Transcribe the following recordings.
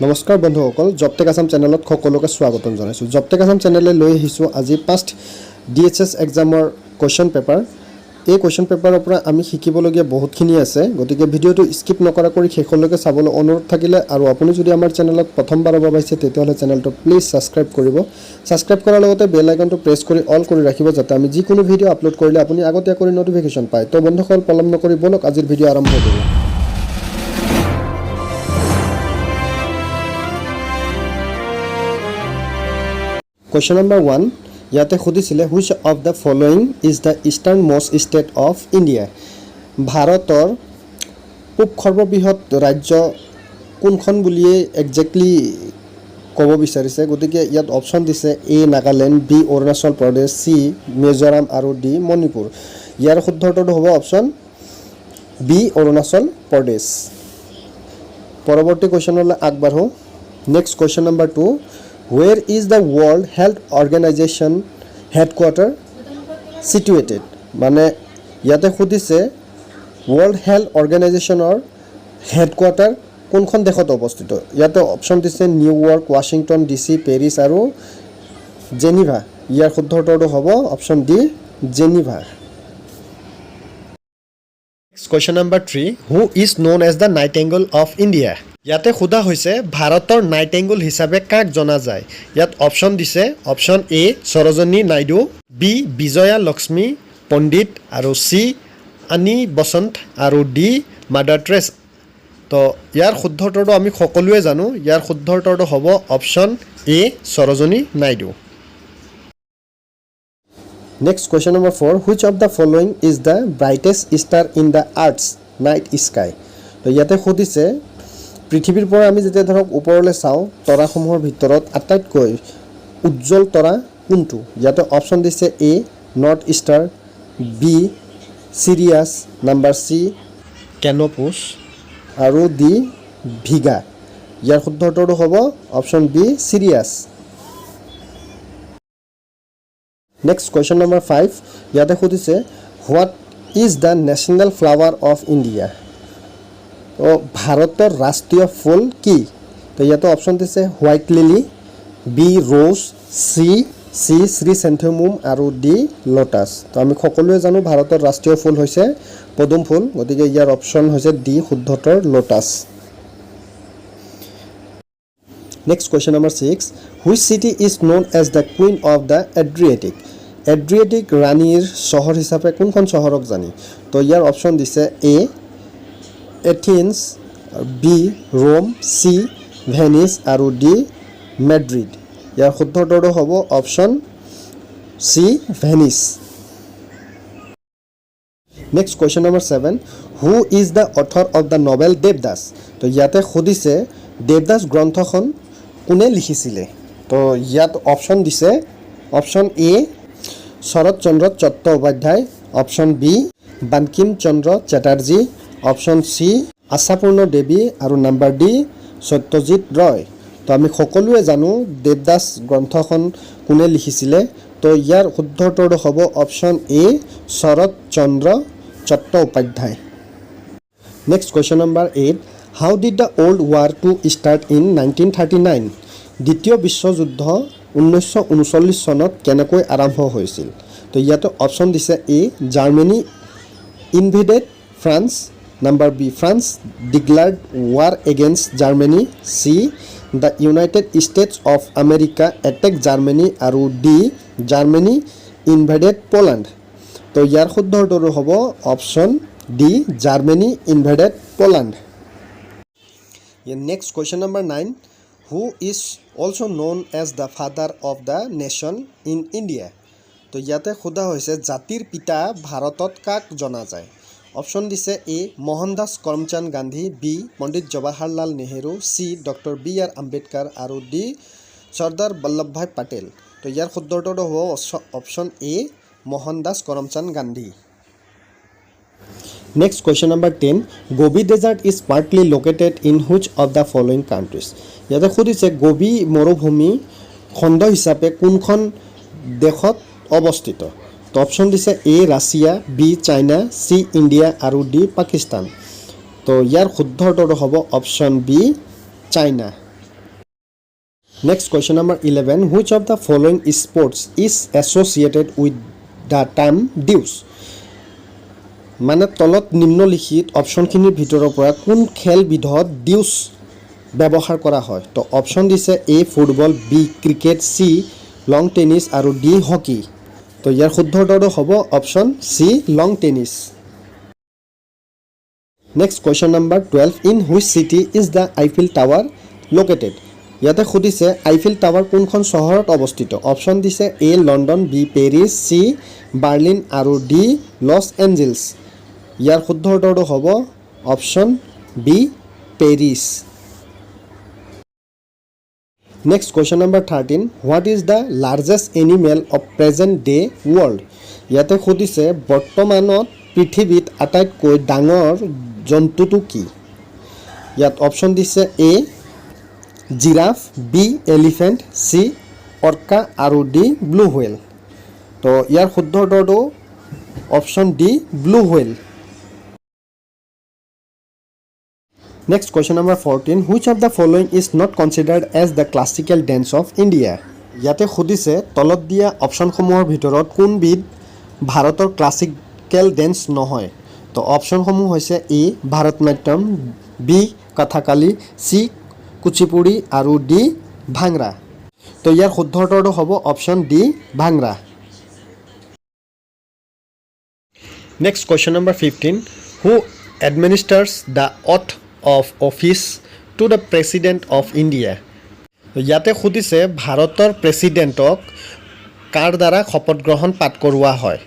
নমস্কাৰ বন্ধুসকল জবটেক আসাম চেনেলত সকলোকে স্বাগতম জনাইছোঁ জবটেক আসাম চেনেললৈ লৈ আহিছোঁ আজি পাষ্ট DHS এক্সামৰ কোৱেশ্চন পেপাৰ এই কোৱেশ্চন পেপাৰৰ পৰা আমি শিকিবলগীয়া বহুতখিনি আছে গতিকে ভিডিঅ'টো স্কিপ নকৰাকৈ শেষলৈকে চাবলৈ অনুৰোধ থাকিলে আৰু আপুনি যদি আমাৰ চেনেলত প্ৰথমবাৰৰ বাবে আহিছে তেতিয়াহ'লে চেনেলটো প্লিজ ছাবস্ক্ৰাইব কৰিব ছাবস্ক্ৰাইব কৰাৰ লগতে বেল আইকনটো প্ৰেছ কৰি অল কৰি ৰাখিব যাতে আমি যিকোনো ভিডিঅ' আপলোড কৰিলে আপুনি আগতীয়াকৈ নটিফিকেশ্যন পায় তো বন্ধুসকল পলম নকৰি বলক আজিৰ ভিডিঅ' আৰম্ভ কৰোঁ Question number 1 ইয়াতে খুদিছিলে which of the following is the easternmost state of India ভাৰতৰ পূব সৰ্ববৃহৎ ৰাজ্য কোনখন বুলিয়ে এক্সেক্টলি ক'ব বিচাৰিছে গতিকে ইয়াত অপচন দিছে A Nagaland B Arunachal Pradesh C Mizoram আৰু D মণিপুৰ ইয়াৰ শুদ্ধ উত্তৰটো হ'ব অপচন B অৰুণাচল প্ৰদেশ পৰৱৰ্তী কোৱেশ্চনলৈ আগবাঢ়ো next question number 2 Where is the World Health Organization headquarter situated? মানে ইয়াতে খুদিছে World Health Organizationৰ হেডকোৱাৰ্টাৰ কোনখন দেশত অৱস্থিত ইয়াতে অপচন দিছে নিউয়ৰ্ক ৱাশ্বিংটন DC পেৰিছ আৰু জেনিভা ইয়াৰ শুদ্ধ উত্তৰটো হ'ব option D Geneva Question number 3 Who is known as the Nightingale of India? ইয়াতে খুদা হৈছে ভাৰতৰ নাইটেংগল হিচাপে কাক জনা যায় ইয়াত অপচন দিছে option A Sarojini Naidu B বিজয়া লক্ষ্মী পণ্ডিত আৰু C আনি বসন্ত আৰু D মাদাৰ টেৰেছা তো ইয়াৰ শুদ্ধ উত্তৰটো আমি সকলোৱে জানো ইয়াৰ শুদ্ধ উত্তৰটো হ'ব option A Sarojini Naidu Next question number 4 Which of the following is the brightest star in the earth's night sky তো ইয়াতে খুদিছে পৃথিৱীৰ পৰা আমি যেতিয়া ধৰক ওপৰলৈ চাওঁ তৰাসমূহৰ ভিতৰত আটাইতকৈ উজ্জ্বল তৰা কোনটো ইয়াতে অপচন দিছে A north star B Sirius number C Canopus আৰু D ভিগা ইয়াৰ শুদ্ধ উত্তৰটো হ'ব option B Sirius next question number 5 ইয়াতে খুদিছে what is the national flower of India তো ভাৰতৰ ৰাষ্ট্ৰীয় ফুল কি তো ইয়াতে অপচন দিছে white lily B rose C chrysanthemum আৰু ডি লোটাছ তো আমি সকলোৱে জানো ভাৰতৰ ৰাষ্ট্ৰীয় ফুল হৈছে পদুম ফুল গতিকে ইয়াৰ অপচন হৈছে ডি শুদ্ধতৰ lotus next question number 6 which city is known as the queen of the Adriatic ৰাণীৰ চহৰ হিচাপে কোনখন চহৰক জানি তো ইয়াৰ অপচন দিছে A Athens B Rome C Venice আৰু ডি মেড্ৰিড ইয়াৰ শুদ্ধ উত্তৰটো হ'ব option C Venice next question number 7 who is the author of the novel Devdas তো ইয়াতে সুধিছে দেৱদাস গ্ৰন্থখন কোনে লিখিছিলে তো ইয়াত অপচন দিছে option A Sarat Chandra Chattopadhyay option B Bankim Chandra Chatterjee option C আশাপূৰ্ণ দেৱী আৰু নাম্বাৰ ডি সত্যজিৎ ৰয় তো আমি সকলোৱে জানো দেৱদাস গ্ৰন্থখন কোনে লিখিছিলে তো ইয়াৰ শুদ্ধ উত্তৰটো হ'ব option A Sarat Chandra Chattopadhyay next question number 8 how did the world war two start in 1939 দ্বিতীয় বিশ্বযুদ্ধ 1939 চনত কেনেকৈ আৰম্ভ হৈছিল তো ইয়াতে অপচন দিছে A Germany invaded France number B France declared war against Germany C the United States of America attack Germany আৰু ডি জাৰ্মানী ইনভেডেড পোলেণ্ড তো ইয়াৰ শুদ্ধ উত্তৰটো হ'ব option D Germany invaded Poland next question number 9 who is also' known as the father of the nation in India তো ইয়াতে সোধা হৈছে জাতিৰ পিতা ভাৰতত কাক জনা যায় অপচন দিছে A Mohandas Karamchand Gandhi B Pandit Jawaharlal Nehru C doctor B R Ambedkar আৰু ডি চৰ্দাৰ বল্লভভাই পেটেল তো ইয়াৰ শুদ্ধ উত্তৰটো হ'ব option A Mohandas Karamchand Gandhi next question number 10 Gobi desert is partly located in which of the following countries ইয়াতে সুধিছে গোবি মৰুভূমি খণ্ড হিচাপে কোনখন দেশত অৱস্থিত তো অপচন দিছে A Russia B China C India আৰু ডি পাকিস্তান তো ইয়াৰ শুদ্ধ উত্তৰটো হ'ব option B China Next question number 11. Which of the following sports is associated with the term deuce? মানে তলত নিম্নলিখিত অপশ্যনখিনিৰ ভিতৰৰ পৰা কোন খেলবিধত ডিউচ ব্যৱহাৰ কৰা হয় তো অপশ্যন দিছে A football B cricket C long tennis আৰু ডি হকি তো ইয়াৰ শুদ্ধ উত্তৰটো হ'ব option C long tennis next question number 12 in which city is the Eiffel tower located ইয়াতে সুধিছে আইফিল টাৱাৰ কোনখন চহৰত অৱস্থিত অপশ্যন দিছে A London B Paris C Berlin আৰু ডি লছ এঞ্জেলছ ইয়াৰ শুদ্ধ উত্তৰটো হ'ব option B Paris next question number 13 what is the largest animal of present day world ইয়াতে সুধিছে বৰ্তমানত পৃথিৱীত আটাইতকৈ ডাঙৰ জন্তুটো কি ইয়াত অপশ্যন দিছে A giraffe B elephant C orca আৰু ডি ব্লু হুৱেল তো ইয়াৰ শুদ্ধ উত্তৰটো option D blue whale next question number 14 which of the following is not considered as the classical dance of India ইয়াতে সুধিছে তলত দিয়া অপশ্যনসমূহৰ ভিতৰত কোনবিধ ভাৰতৰ ক্লাছিকেল ডেন্স নহয় তো অপশ্যনসমূহ হৈছে A Bharatanatyam B Kathakali C Kuchipudi আৰু ডি ভাংৰা তো ইয়াৰ শুদ্ধ উত্তৰটো হ'ব option D Bhangra next question number 15 who administers the oath of office to the president of India ইয়াতে সুধিছে ভাৰতৰ প্ৰেচিডেণ্টক কাৰ দ্বাৰা শপত গ্ৰহণ পাঠ কৰোৱা হয়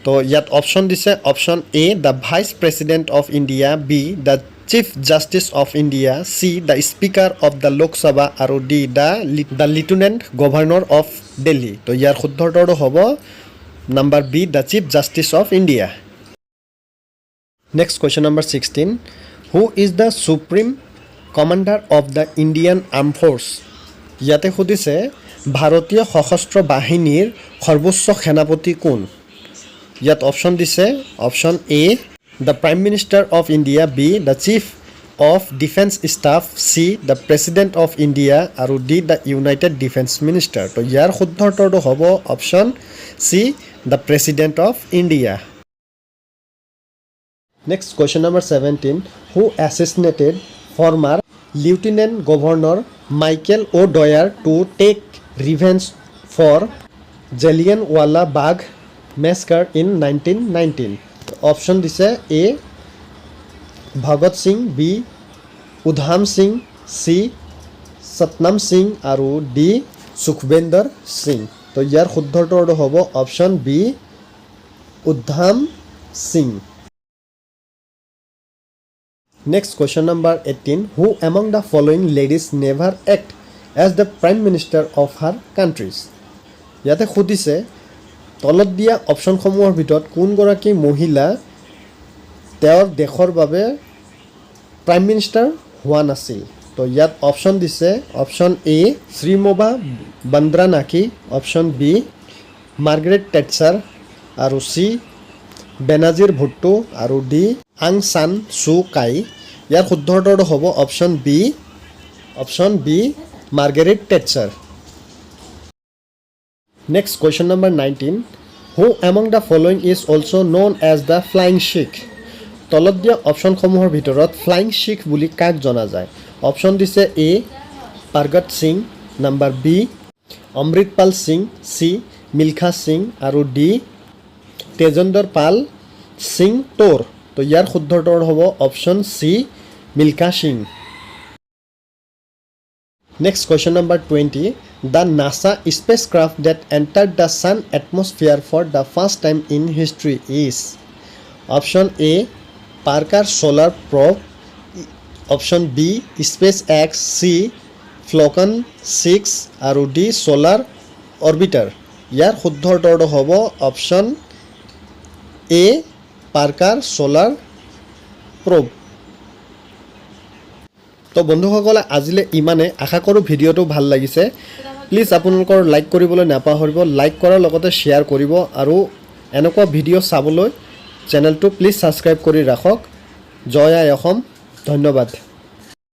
তো ইয়াত অপশ্যন দিছে option A the vice president of India B the chief justice of India C the speaker of the Lok Sabha আৰু D the lieutenant governor of Delhi তো ইয়াৰ শুদ্ধ উত্তৰটো হ'ব number B the chief justice of India next question number 16 who is the supreme commander of the Indian arm force ইয়াতে সুধিছে ভাৰতীয় সশস্ত্ৰ বাহিনীৰ সৰ্বোচ্চ সেনাপতি কোন ইয়াত অপশ্যন দিছে option A the prime minister of India B the chief of defence staff C the president of India আৰু D the united defence minister তো ইয়াৰ শুদ্ধ উত্তৰটো হ'ব option C the president of India next question number 17 who assassinated former lieutenant governor Michael O'Dwyer to take revenge for Jallianwala Bagh massacre in 1919 option দিছে A Bhagat Singh B Udham Singh C Satnam Singh আৰু D Sukhwinder Singh তো ইয়াৰ শুদ্ধ উত্তৰটো হ'ব option B Udham Singh next question number 18 who among the following ladies never act as the prime minister of her countries ইয়াতে সুধিছে তলত দিয়া অপশ্যনসমূহৰ ভিতৰত কোনগৰাকী মহিলা তেওঁৰ দেশৰ বাবে প্ৰাইম মিনিষ্টাৰ হোৱা নাছিল তো ইয়াত অপশ্যন দিছে option A Sirimavo Bandaranaike option B Margaret Thatcher আৰু চি বেনাজিৰ ভুট্টো আৰু ডি আং চান চু কাই ইয়াৰ শুদ্ধ উত্তৰটো হ'ব option B Margaret Thatcher next question number 19 who among the following is also' known as the flying Sikh তলত দিয়া অপশ্যনসমূহৰ ভিতৰত ফ্লাইং শিখ বুলি কাক জনা যায় অপশ্যন দিছে A Pargat Singh number B Amritpal Singh C Milkha Singh আৰু ডি তেজেন্দৰ পাল সিং তোৰ তো ইয়াৰ শুদ্ধ উত্তৰ হ'ব option C Milkha Singh next question number 20 The NASA spacecraft that entered the sun atmosphere for the first time in history is option A Parker Solar Probe option B SpaceX C Falcon 6 আৰু D Solar Orbiter ইয়াৰ শুদ্ধ উত্তৰটো হ'ব option A Parker Solar Probe তো বন্ধুসকলে আজিলে ইমানে আশা কৰোঁ ভিডিঅ'টো ভাল লাগিছে প্লিজ আপোনালোকৰ লাইক কৰিবলৈ নাপাহৰিব লাইক কৰাৰ লগতে শ্বেয়াৰ কৰিব আৰু এনেকুৱা ভিডিঅ' চাবলৈ চেনেলটো প্লিজ ছাবস্ক্ৰাইব কৰি ৰাখক জয় আই অসম ধন্যবাদ